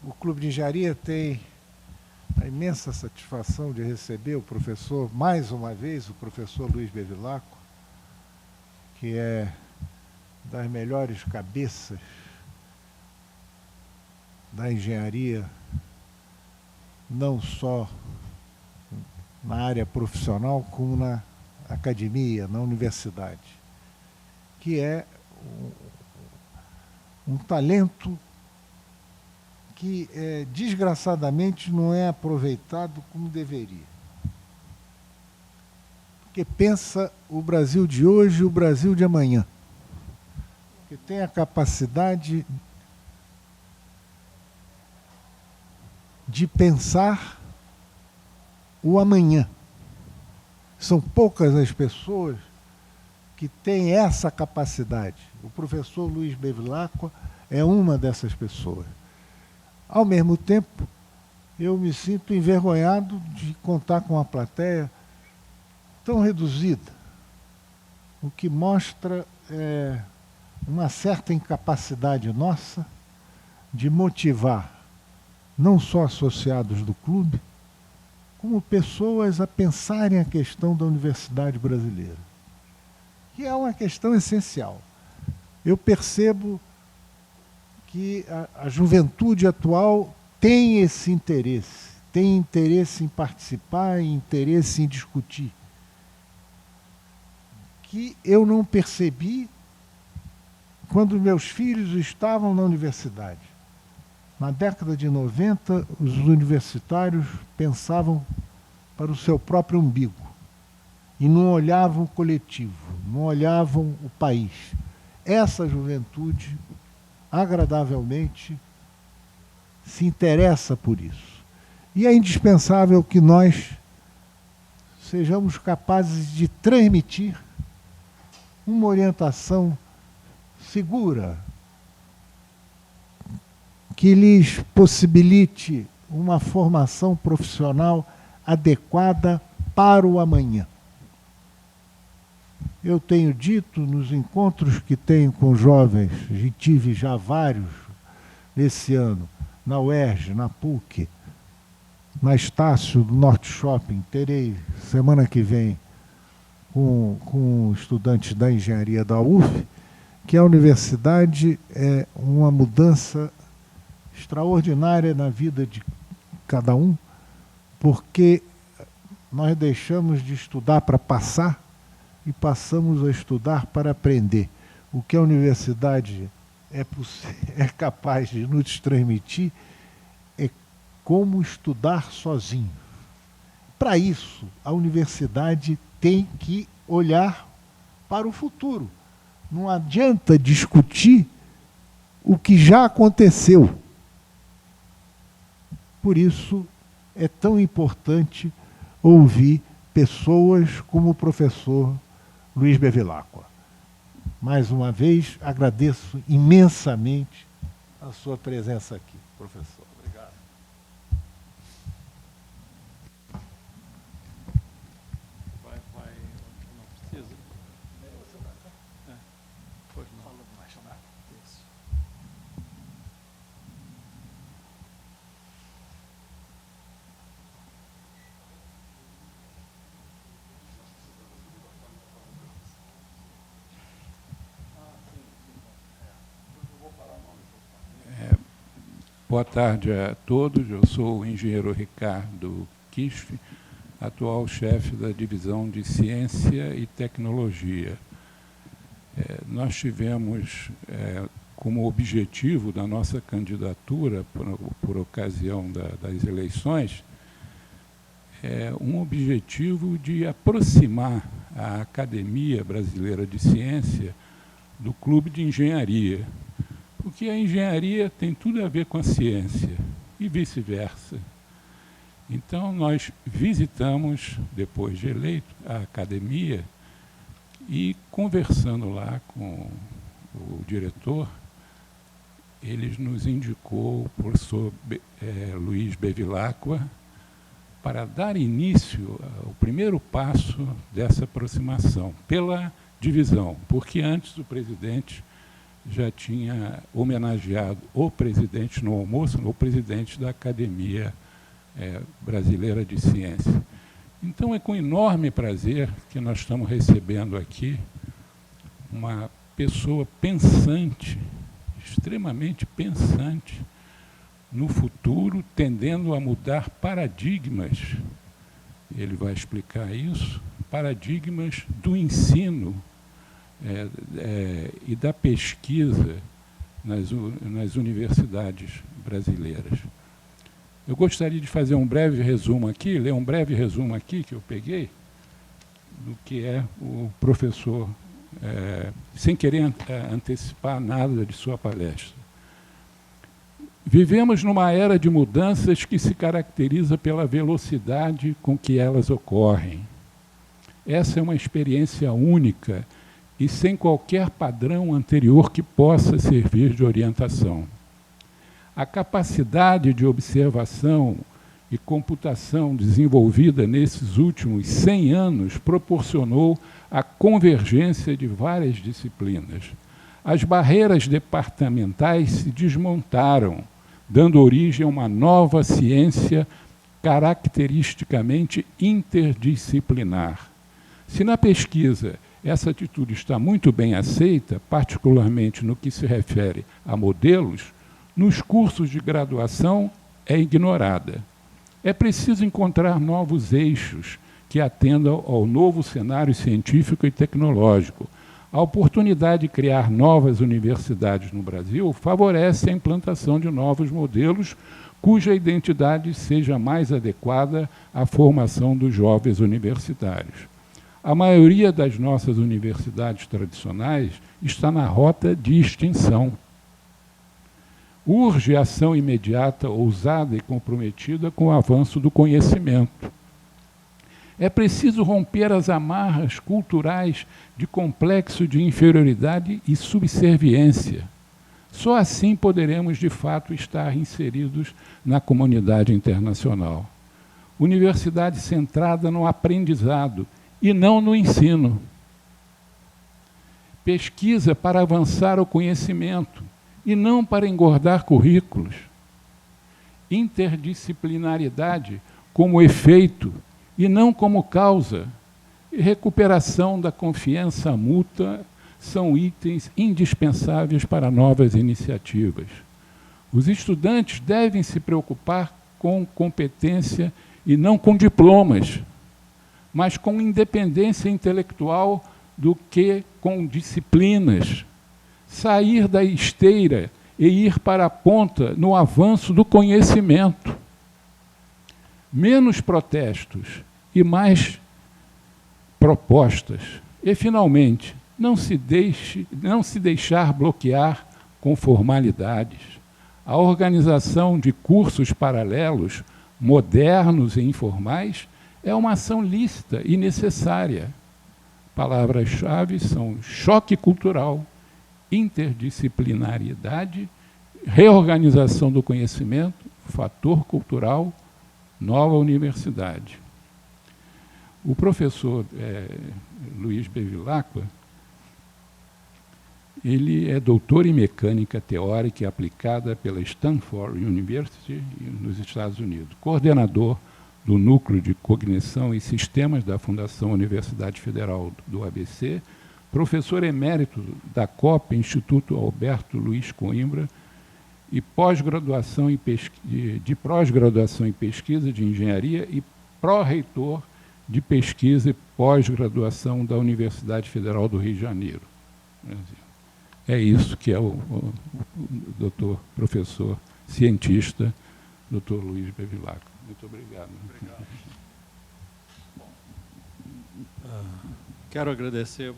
O Clube de Engenharia tem a imensa satisfação de receber o professor, mais uma vez, o professor Luiz Bevilacqua, que é das melhores cabeças da engenharia, não só na área profissional, como na academia, na universidade, que é um talento que, desgraçadamente, não é aproveitado como deveria. Porque pensa o Brasil de hoje e o Brasil de amanhã. Que tem a capacidade de pensar o amanhã. São poucas as pessoas que têm essa capacidade. O professor Luiz Bevilacqua é uma dessas pessoas. Ao mesmo tempo, eu me sinto envergonhado de contar com uma plateia tão reduzida, o que mostra uma certa incapacidade nossa de motivar não só associados do clube, como pessoas a pensarem a questão da universidade brasileira, que é uma questão essencial. Eu percebo que a juventude atual tem esse interesse, tem interesse em participar, interesse em discutir, que eu não percebi quando meus filhos estavam na universidade. Na década de 90, os universitários pensavam para o seu próprio umbigo e não olhavam o coletivo, não olhavam o país. Essa juventude, agradavelmente, se interessa por isso. E é indispensável que nós sejamos capazes de transmitir uma orientação segura, que lhes possibilite uma formação profissional adequada para o amanhã. Eu tenho dito nos encontros que tenho com jovens, e tive já vários nesse ano, na UERJ, na PUC, na Estácio do Norte Shopping, terei semana que vem com estudantes da engenharia da UF, que a universidade é uma mudança extraordinária na vida de cada um, porque nós deixamos de estudar para passar e passamos a estudar para aprender. O que a universidade é capaz de nos transmitir é como estudar sozinho. Para isso, a universidade tem que olhar para o futuro. Não adianta discutir o que já aconteceu. Por isso, é tão importante ouvir pessoas como o professor Luiz Bevilacqua. Mais uma vez, agradeço imensamente a sua presença aqui, professor. Obrigado. Não precisa. Pois não. Fala mais rápido. Boa tarde a todos. Eu sou o engenheiro Ricardo Kisf, atual chefe da Divisão de Ciência e Tecnologia. Nós tivemos como objetivo da nossa candidatura, por ocasião das eleições, um objetivo de aproximar a Academia Brasileira de Ciência do Clube de Engenharia, porque a engenharia tem tudo a ver com a ciência e vice-versa. Então, nós visitamos, depois de eleito, a academia e, conversando lá com o diretor, ele nos indicou o professor Luiz Bevilacqua para dar início ao primeiro passo dessa aproximação, pela divisão, porque antes o presidente já tinha homenageado o presidente no almoço, o presidente da Academia Brasileira de Ciência. Então, é com enorme prazer que nós estamos recebendo aqui uma pessoa pensante, extremamente pensante, no futuro, tendendo a mudar paradigmas, ele vai explicar isso, paradigmas do ensino e da pesquisa nas universidades brasileiras. Eu gostaria de fazer um breve resumo aqui, ler um breve resumo aqui que eu peguei, do que é o professor, sem querer antecipar nada de sua palestra. Vivemos numa era de mudanças que se caracteriza pela velocidade com que elas ocorrem. Essa é uma experiência única e sem qualquer padrão anterior que possa servir de orientação. A capacidade de observação e computação desenvolvida nesses últimos 100 anos proporcionou a convergência de várias disciplinas. As barreiras departamentais se desmontaram, dando origem a uma nova ciência caracteristicamente interdisciplinar. Se na pesquisa essa atitude está muito bem aceita, particularmente no que se refere a modelos, nos cursos de graduação é ignorada. É preciso encontrar novos eixos que atendam ao novo cenário científico e tecnológico. A oportunidade de criar novas universidades no Brasil favorece a implantação de novos modelos cuja identidade seja mais adequada à formação dos jovens universitários. A maioria das nossas universidades tradicionais está na rota de extinção. Urge ação imediata, ousada e comprometida com o avanço do conhecimento. É preciso romper as amarras culturais de complexo de inferioridade e subserviência. Só assim poderemos, de fato, estar inseridos na comunidade internacional. Universidade centrada no aprendizado e não no ensino. Pesquisa para avançar o conhecimento e não para engordar currículos. Interdisciplinaridade como efeito e não como causa. E recuperação da confiança mútua são itens indispensáveis para novas iniciativas. Os estudantes devem se preocupar com competência e não com diplomas, mas com independência intelectual do que com disciplinas. Sair da esteira e ir para a ponta no avanço do conhecimento. Menos protestos e mais propostas. E, finalmente, não se deixar bloquear com formalidades. A organização de cursos paralelos, modernos e informais, é uma ação lícita e necessária. Palavras-chave são choque cultural, interdisciplinariedade, reorganização do conhecimento, fator cultural, nova universidade. O professor Luiz Bevilacqua, ele é doutor em mecânica teórica e aplicada pela Stanford University, nos Estados Unidos, coordenador do Núcleo de Cognição e Sistemas da Fundação Universidade Federal do ABC, professor emérito da COP, Instituto Alberto Luiz Coimbra, e pós-graduação de pós-graduação em pesquisa de engenharia e pró-reitor de pesquisa e pós-graduação da Universidade Federal do Rio de Janeiro. É isso que é o doutor, professor, cientista, doutor Luiz Bevilacqua. Muito obrigado. Obrigado. Quero agradecer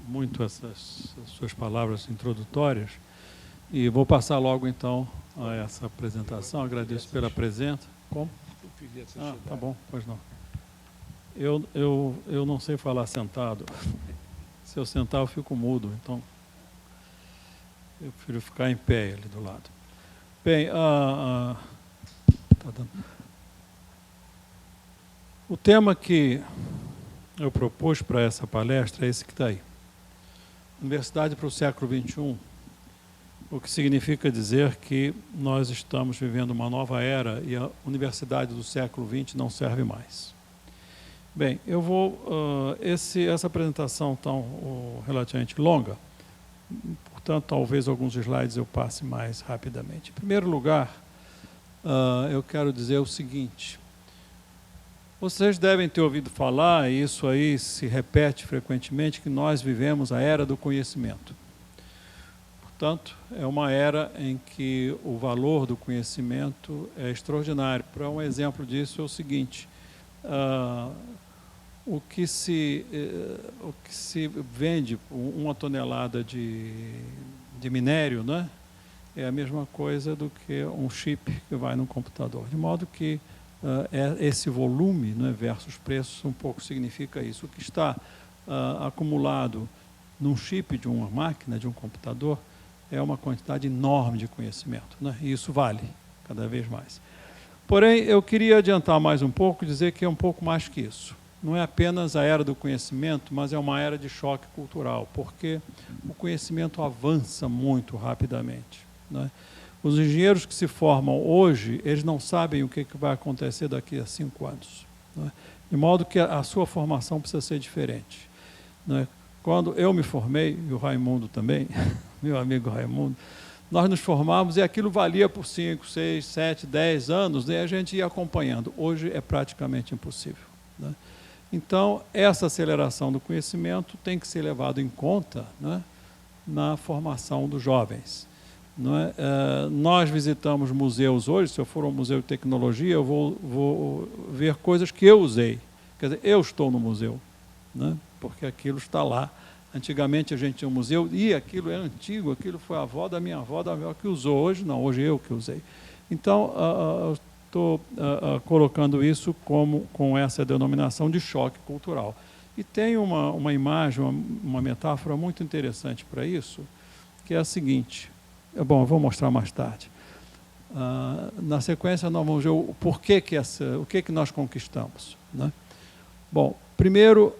muito essas suas palavras introdutórias e vou passar logo, então, a essa apresentação. Agradeço pela presença. Como? Tá bom, pois não. Eu não sei falar sentado. Se eu sentar, eu fico mudo, então eu prefiro ficar em pé ali do lado. Bem, tá dando. O tema que eu propus para essa palestra é esse que está aí. Universidade para o século XXI, o que significa dizer que nós estamos vivendo uma nova era e a universidade do século XX não serve mais. Bem, eu vou... essa apresentação tão relativamente longa, portanto, talvez alguns slides eu passe mais rapidamente. Em primeiro lugar, eu quero dizer o seguinte: vocês devem ter ouvido falar, e isso aí se repete frequentemente, que nós vivemos a era do conhecimento. Portanto, é uma era em que o valor do conhecimento é extraordinário. Para um exemplo disso é o seguinte: o que se vende, uma tonelada de minério, né, é a mesma coisa do que um chip que vai no computador. De modo que esse volume, né, versus preços, um pouco significa isso. O que está acumulado num chip de uma máquina, de um computador, é uma quantidade enorme de conhecimento, né, e isso vale cada vez mais. Porém, eu queria adiantar mais um pouco, dizer que é um pouco mais que isso. Não é apenas a era do conhecimento, mas é uma era de choque cultural, porque o conhecimento avança muito rapidamente, né? Os engenheiros que se formam hoje, eles não sabem o que vai acontecer daqui a 5 anos, né? De modo que a sua formação precisa ser diferente, né? Quando eu me formei, e o Raimundo também, meu amigo Raimundo, nós nos formávamos e aquilo valia por 5, 6, 7, 10 anos, e a gente ia acompanhando. Hoje é praticamente impossível, né? Então, essa aceleração do conhecimento tem que ser levada em conta, né, na formação dos jovens, não é? Nós visitamos museus hoje. Se eu for ao Museu de Tecnologia, eu vou ver coisas que eu usei. Quer dizer, eu estou no museu, né, porque aquilo está lá. Antigamente a gente tinha um museu e aquilo é antigo, aquilo foi a avó da minha avó que usou. Hoje não, hoje eu que usei. Então, estou colocando isso com essa denominação de choque cultural. E tem uma imagem, uma metáfora muito interessante para isso, que é a seguinte. Bom, eu vou mostrar mais tarde. Na sequência, nós vamos ver o que nós conquistamos, né? Bom, primeiro,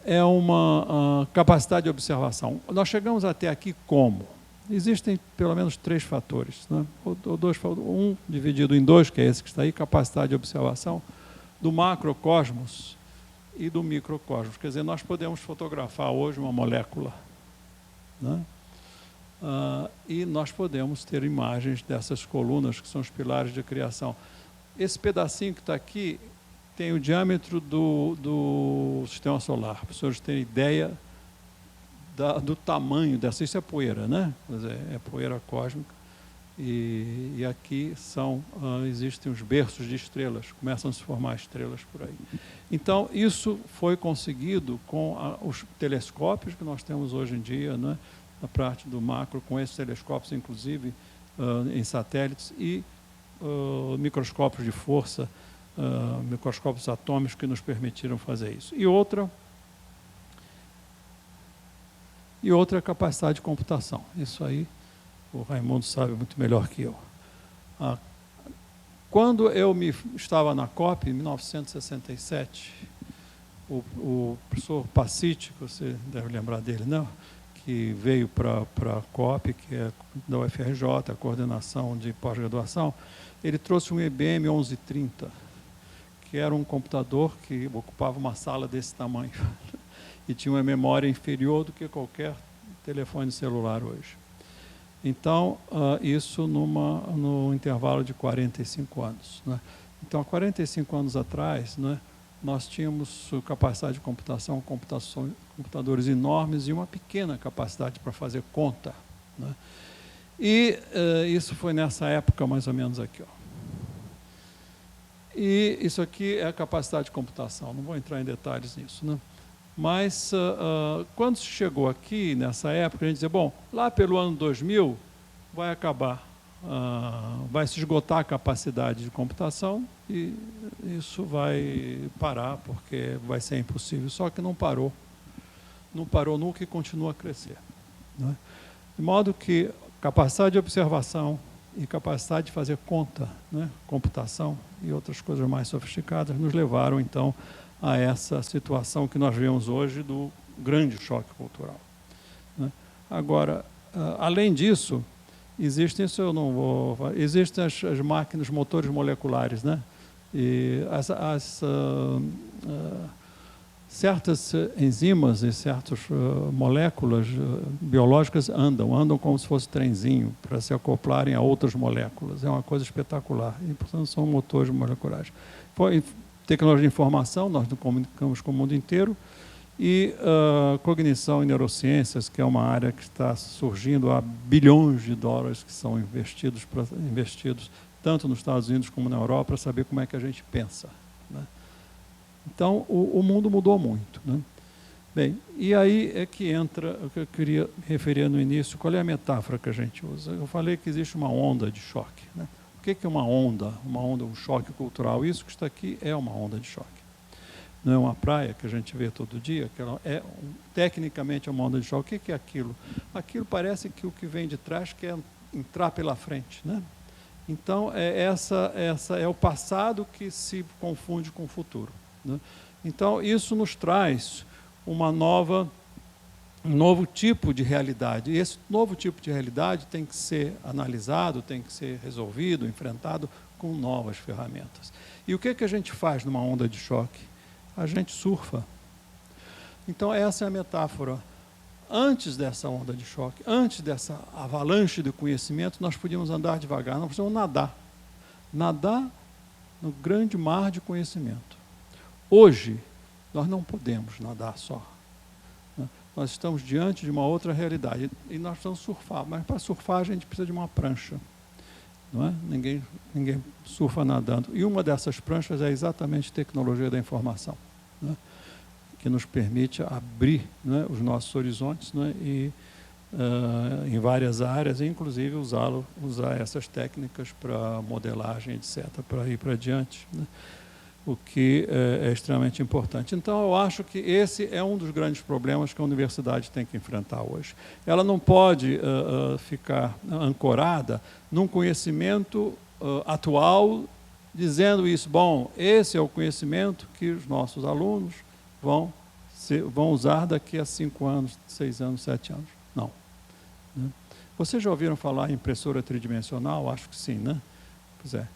é uma capacidade de observação. Nós chegamos até aqui como? Existem pelo menos 3 fatores, né? Um dividido em 2, que é esse que está aí, capacidade de observação do macrocosmos e do microcosmos. Quer dizer, nós podemos fotografar hoje uma molécula, né? E nós podemos ter imagens dessas colunas que são os pilares de criação. Esse pedacinho que está aqui tem o diâmetro do sistema solar, para os senhores terem ideia do tamanho dessa. Isso é poeira, né? Quer dizer, é poeira cósmica. E aqui existem os berços de estrelas, começam a se formar estrelas por aí. Então, isso foi conseguido com os telescópios que nós temos hoje em dia, né, na parte do macro, com esses telescópios, inclusive em satélites, e microscópios de força, microscópios atômicos que nos permitiram fazer isso. E outra capacidade de computação. Isso aí o Raimundo sabe muito melhor que eu. Quando eu estava na COP, em 1967, o professor Pacitti, que você deve lembrar dele, não? Que veio para a COP, que é da UFRJ, a coordenação de pós-graduação, ele trouxe um IBM 1130, que era um computador que ocupava uma sala desse tamanho e tinha uma memória inferior do que qualquer telefone celular hoje. Então, isso no intervalo de 45 anos. Né? Então, há 45 anos atrás, né, nós tínhamos capacidade de computação, computadores enormes e uma pequena capacidade para fazer conta, né? E isso foi nessa época, mais ou menos aqui, ó. E isso aqui é a capacidade de computação, não vou entrar em detalhes nisso, né? Mas quando se chegou aqui, nessa época, a gente dizia, bom, lá pelo ano 2000 vai acabar, vai se esgotar a capacidade de computação e isso vai parar, porque vai ser impossível. Só que não parou. Não parou nunca e continua a crescer, né? De modo que capacidade de observação e capacidade de fazer conta, né, computação e outras coisas mais sofisticadas nos levaram, então, a essa situação que nós vemos hoje do grande choque cultural, né? Agora, além disso, existem as máquinas, motores moleculares, né? E certas enzimas e certas moléculas biológicas andam como se fosse trenzinho para se acoplarem a outras moléculas. É uma coisa espetacular. E, portanto, são motores moleculares. Tecnologia de informação, nós nos comunicamos com o mundo inteiro. E cognição e neurociências, que é uma área que está surgindo, há bilhões de dólares que são investidos tanto nos Estados Unidos como na Europa, para saber como é que a gente pensa, né? Então, o mundo mudou muito, né? Bem, e aí é que entra o que eu queria me referir no início. Qual é a metáfora que a gente usa? Eu falei que existe uma onda de choque, né? O que é uma onda? Uma onda, um choque cultural. Isso que está aqui é uma onda de choque. Não é uma praia que a gente vê todo dia, que tecnicamente é uma onda de choque. O que é aquilo? Aquilo parece que o que vem de trás quer entrar pela frente, né? Então, essa é o passado que se confunde com o futuro, né? Então, isso nos traz um novo tipo de realidade. E esse novo tipo de realidade tem que ser analisado, tem que ser resolvido, enfrentado com novas ferramentas. E o que a gente faz numa onda de choque? A gente surfa. Então, essa é a metáfora. Antes dessa onda de choque, antes dessa avalanche de conhecimento, nós podíamos andar devagar, nós podíamos nadar. Nadar no grande mar de conhecimento. Hoje, nós não podemos nadar só, né? Nós estamos diante de uma outra realidade e nós precisamos surfar. Mas para surfar a gente precisa de uma prancha, não é? Ninguém surfa nadando. E uma dessas pranchas é exatamente a tecnologia da informação, né? Que nos permite abrir, né, os nossos horizontes, né, e em várias áreas, inclusive usar essas técnicas para modelagem, etc., para ir para diante, né? O que é extremamente importante. Então, eu acho que esse é um dos grandes problemas que a universidade tem que enfrentar hoje. Ela não pode ficar ancorada num conhecimento atual, dizendo isso, bom, esse é o conhecimento que os nossos alunos vão usar daqui a 5 anos, 6 anos, 7 anos. Não, né? Vocês já ouviram falar em impressora tridimensional? Acho que sim, né? Pois é.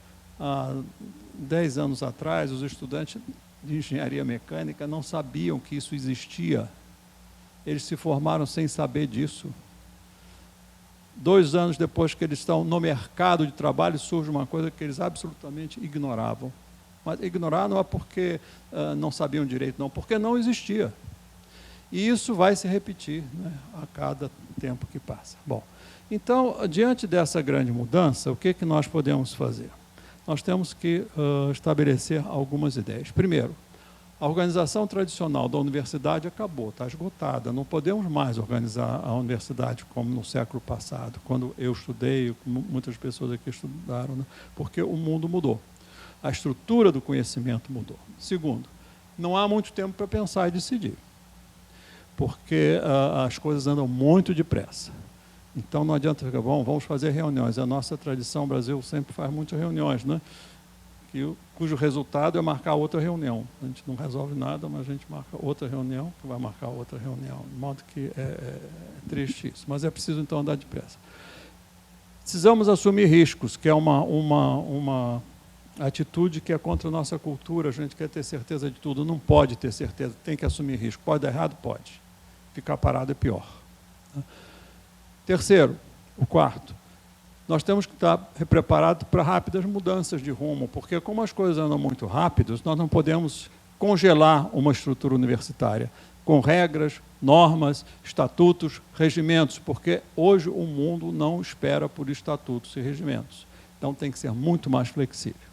Há 10 anos atrás, os estudantes de engenharia mecânica não sabiam que isso existia. Eles se formaram sem saber disso. 2 anos depois que eles estão no mercado de trabalho, surge uma coisa que eles absolutamente ignoravam. Mas ignorar não é porque não sabiam direito, não, porque não existia. E isso vai se repetir, né, a cada tempo que passa. Bom, então, diante dessa grande mudança, o que nós podemos fazer? Nós temos que estabelecer algumas ideias. Primeiro, a organização tradicional da universidade acabou, está esgotada. Não podemos mais organizar a universidade como no século passado, quando eu estudei, como muitas pessoas aqui estudaram, né, porque o mundo mudou. A estrutura do conhecimento mudou. Segundo, não há muito tempo para pensar e decidir, porque as coisas andam muito depressa. Então, não adianta ficar, bom, vamos fazer reuniões. A nossa tradição, o Brasil sempre faz muitas reuniões, né? Cujo resultado é marcar outra reunião. A gente não resolve nada, mas a gente marca outra reunião, que vai marcar outra reunião. De modo que é triste isso. Mas é preciso, então, andar depressa. Precisamos assumir riscos, que é uma atitude que é contra a nossa cultura. A gente quer ter certeza de tudo, não pode ter certeza, tem que assumir risco. Pode dar errado? Pode. Ficar parado é pior. Terceiro, o quarto, nós temos que estar preparados para rápidas mudanças de rumo, porque como as coisas andam muito rápidas, nós não podemos congelar uma estrutura universitária com regras, normas, estatutos, regimentos, porque hoje o mundo não espera por estatutos e regimentos. Então tem que ser muito mais flexível.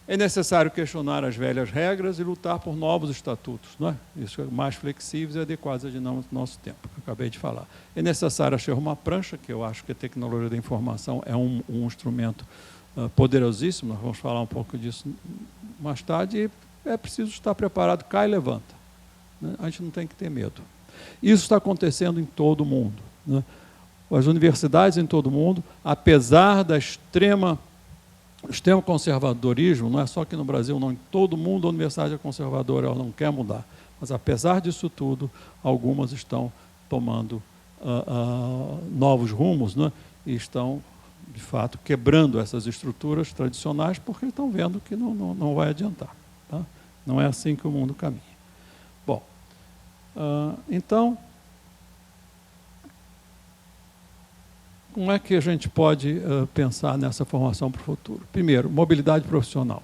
É necessário questionar as velhas regras e lutar por novos estatutos, não é? Isso é mais flexíveis e adequados ao nosso tempo, que eu acabei de falar. É necessário achar uma prancha, que eu acho que a tecnologia da informação é um instrumento poderosíssimo, nós vamos falar um pouco disso mais tarde, e é preciso estar preparado, cai e levanta, né? A gente não tem que ter medo. Isso está acontecendo em todo o mundo, né? As universidades em todo o mundo, apesar da extremo conservadorismo, não é só aqui no Brasil, não, em todo o mundo a universidade é conservadora, ela não quer mudar. Mas, apesar disso tudo, algumas estão tomando novos rumos, né? E estão, de fato, quebrando essas estruturas tradicionais porque estão vendo que não vai adiantar. Tá? Não é assim que o mundo caminha. Bom, então, como é que a gente pode pensar nessa formação para o futuro? Primeiro, mobilidade profissional.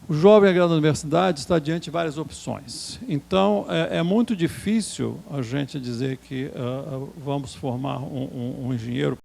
O jovem agregado da universidade está diante de várias opções. Então, é muito difícil a gente dizer que vamos formar um engenheiro